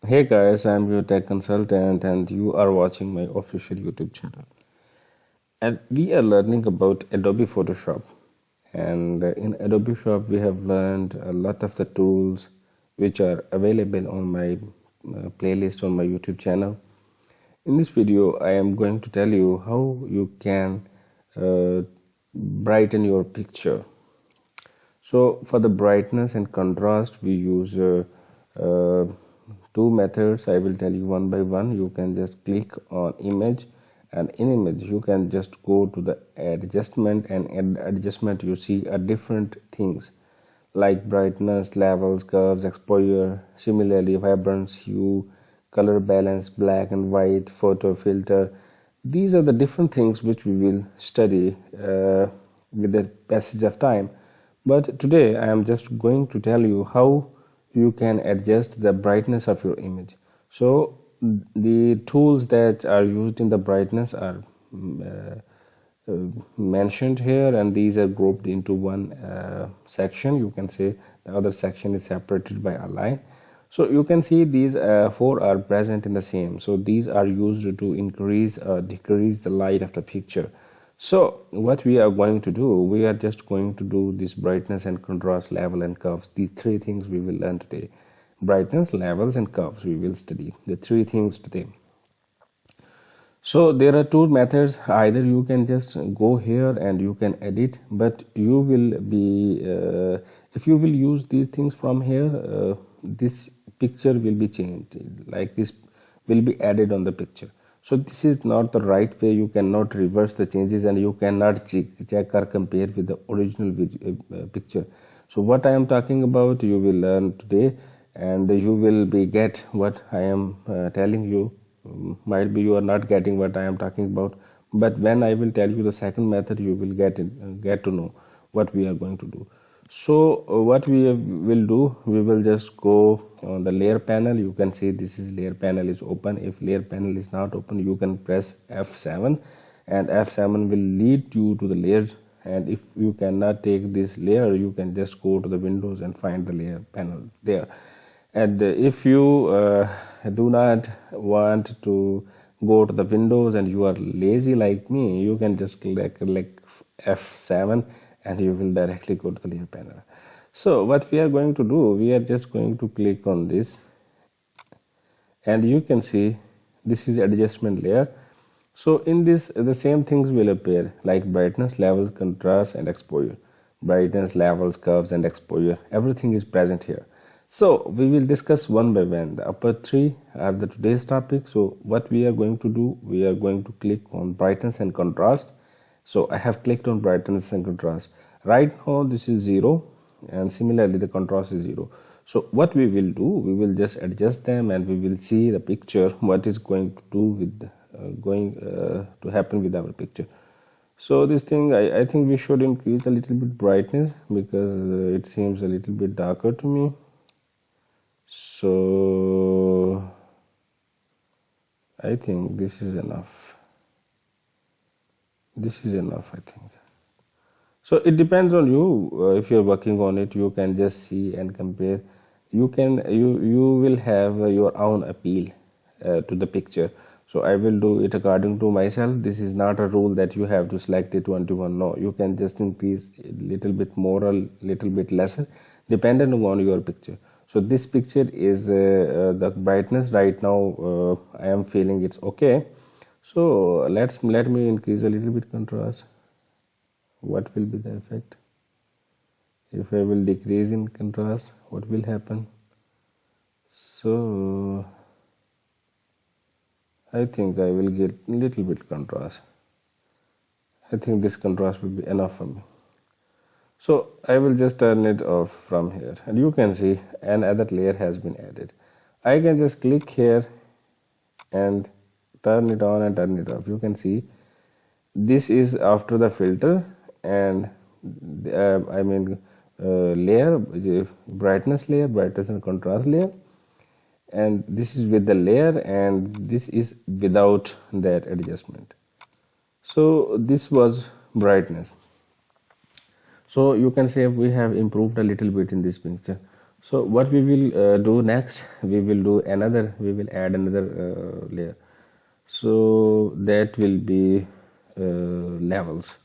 Hey guys, I'm your tech consultant and you are watching my official YouTube channel. And we are learning about Adobe Photoshop. And in Adobe Shop, we have learned a lot of the tools which are available on my playlist on my YouTube channel. In this video, I am going to tell you how you can uh, brighten your picture. So for the brightness and contrast, we use uh, two methods. I will tell you one by one. You can just click on image, and in image you can just go to the adjustment, and in adjustment you see different things like brightness, levels, curves, exposure, similarly vibrance, hue, color balance, black and white, photo filter. These are the different things which we will study with the passage of time. But today I am just going to tell you how you can adjust the brightness of your image. So the tools that are used in the brightness are mentioned here, and these are grouped into one section. You can say the other section is separated by a line. So you can see these four are present in the same. So these are used to increase or decrease the light of the picture. So what we are going to do, we are just going to do this brightness and contrast, level and curves. These three things we will learn today. Brightness, levels and curves we will study. The three things today. So there are two methods. Either you can just go here and you can edit, but you will be if you will use these things from here, this picture will be changed, like this will be added on the picture. So this is not the right way. You cannot reverse the changes, and you cannot check or compare with the original picture. So what I am talking about, you will learn today, and you will be get what I am telling you. Might be you are not getting what I am talking about, but when I will tell you the second method, you will get to know what we are going to do. So what we will do, we will just go on the layer panel. You can see this is layer panel is open. If layer panel is not open, you can press F7, and F7 will lead you to the layer. And if you cannot take this layer, you can just go to the windows and find the layer panel there. And if you do not want to go to the windows and you are lazy like me, you can just click F7 and you will directly go to the layer panel. So what we are going to do, we are just going to click on this, and you can see this is adjustment layer. So in this, the same things will appear like brightness, levels, contrast and exposure. Brightness, levels, curves and exposure, everything is present here. So we will discuss one by one. The upper three are the today's topic. So what we are going to do, we are going to click on brightness and contrast. So I have clicked on brightness and contrast. Right now this is 0, and similarly the contrast is 0. So what we will do, we will just adjust them, and we will see the picture what is going to do with to happen with our picture. So this thing, I think we should increase a little bit brightness, because it seems a little bit darker to me. So I think this is enough. This is enough, I think. So it depends on you. If you're working on it, you can just see and compare. You will have your own appeal to the picture. So I will do it according to myself. This is not a rule that you have to select it 21. No, you can just increase a little bit more or little bit lesser, depending on your picture. So this picture is the brightness right now. I am feeling it's okay. So let me increase a little bit contrast. What will be the effect? If I will decrease in contrast, what will happen? So I think I will get a little bit contrast. I think this contrast will be enough for me. So I will just turn it off from here, and you can see another layer has been added. I can just click here and turn it on and turn it off. You can see this is after the filter, and layer, brightness layer, brightness and contrast layer, and this is with the layer, and this is without that adjustment. So this was brightness. So you can say we have improved a little bit in this picture. So what we will do next, we will add another layer. So that will be levels.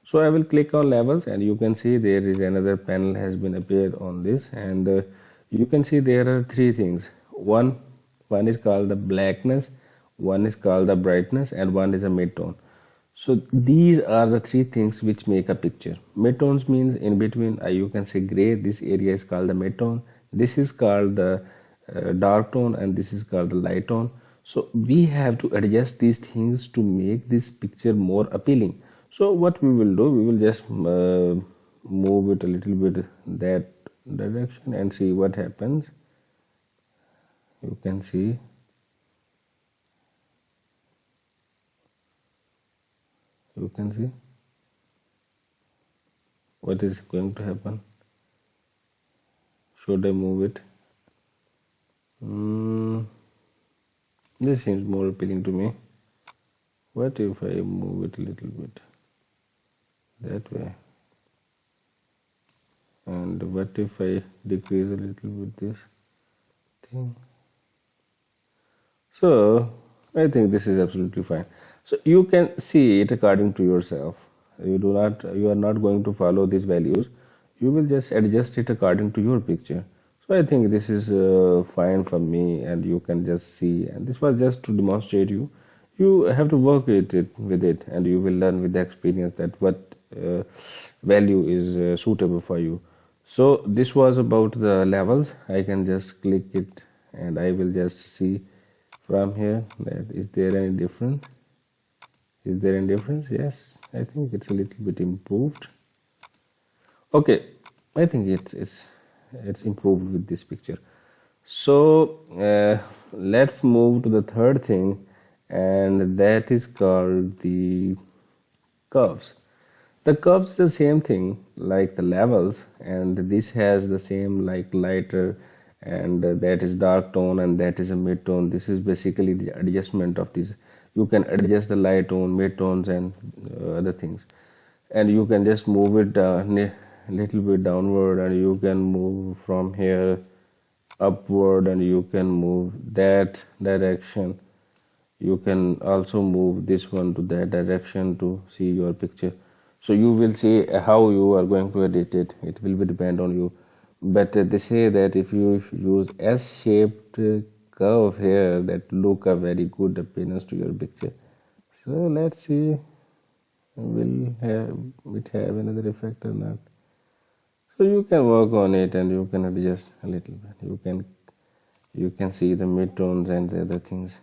So I will click on levels, and you can see there is another panel has been appeared on this, and you can see there are three things. One is called the blackness, one is called the brightness, and one is a midtone. So these are the three things which make a picture. Midtones means in between, you can say gray. This area is called the midtone. This is called the dark tone, and this is called the light tone. So we have to adjust these things to make this picture more appealing. So what we will do, we will just move it a little bit that direction and see what happens. You can see. You can see what is going to happen. Should I move it? This seems more appealing to me. What if I move it a little bit that way? And what if I decrease a little bit this thing? So I think this is absolutely fine. So you can see it according to yourself. You are not going to follow these values. You will just adjust it according to your picture. So I think this is fine for me, and you can just see. And this was just to demonstrate you. You have to work with it, and you will learn with the experience that what value is suitable for you. So this was about the levels. I can just click it, and I will just see from here that is there any difference. Is there any difference? Yes, I think it's a little bit improved. Okay, I think it's improved with this picture. So let's move to the third thing, and that is called the curves. The curves the same thing like the levels, and this has the same like lighter, and that is dark tone, and that is a mid tone. This is basically the adjustment of these. You can adjust the light tone, mid tones, and other things, and you can just move it a little bit downward, and you can move from here upward, and you can move that direction. You can also move this one to that direction to see your picture. So you will see how you are going to edit it. It will be depend on you. But they say that if you use S-shaped curve here, that look a very good appearance to your picture. So let's see, will it have another effect or not. So you can work on it, and you can adjust a little bit. You can see the midtones and the other things.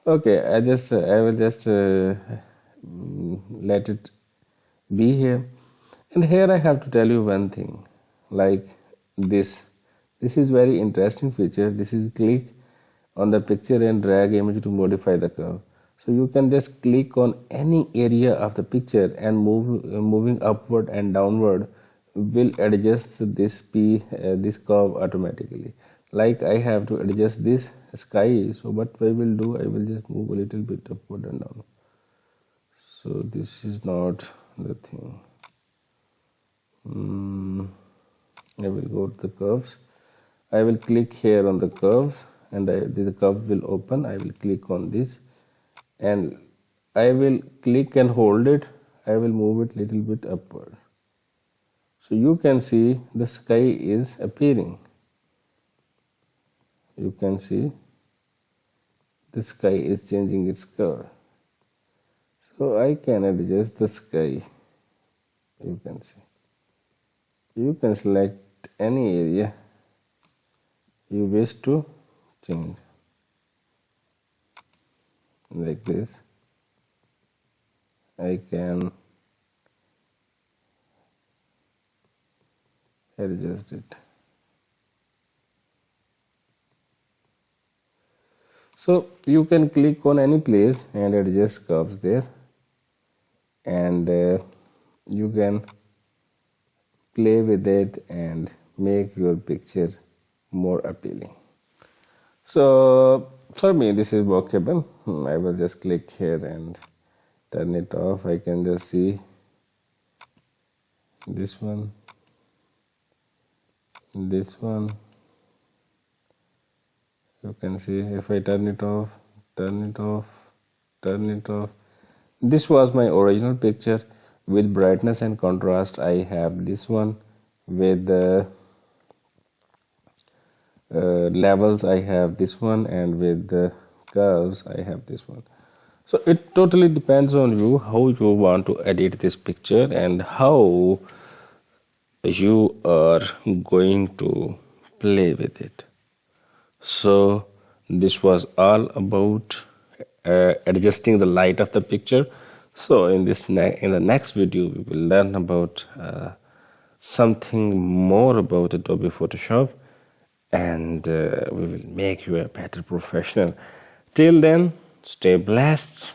Okay, I will just let it be here. And here I have to tell you one thing, like this is very interesting feature. This is click on the picture and drag image to modify the curve. So you can just click on any area of the picture, and moving upward and downward will adjust this curve automatically. Like I have to adjust this sky, so what I will do, I will just move a little bit upward and down. So this is not the thing. I will go to the curves. I will click here on the curves, and the curve will open. I will click on this, and I will click and hold it. I will move it little bit upward. So you can see the sky is appearing. You can see the sky is changing its color. So I can adjust the sky. You can see. You can select any area you wish to change. Like this. I can adjust it. So you can click on any place and adjust curves there, and you can play with it and make your picture more appealing. So for me this is workable. I will just click here and turn it off. I can just see this one this one you can see. If I turn it off, turn it off, turn it off, this was my original picture. With brightness and contrast, I have this one. With the levels, I have this one, and with the curves, I have this one. So it totally depends on you how you want to edit this picture and how you are going to play with it. So this was all about adjusting the light of the picture. So in the next video we will learn about something more about Adobe Photoshop, and we will make you a better professional. Till then, stay blessed.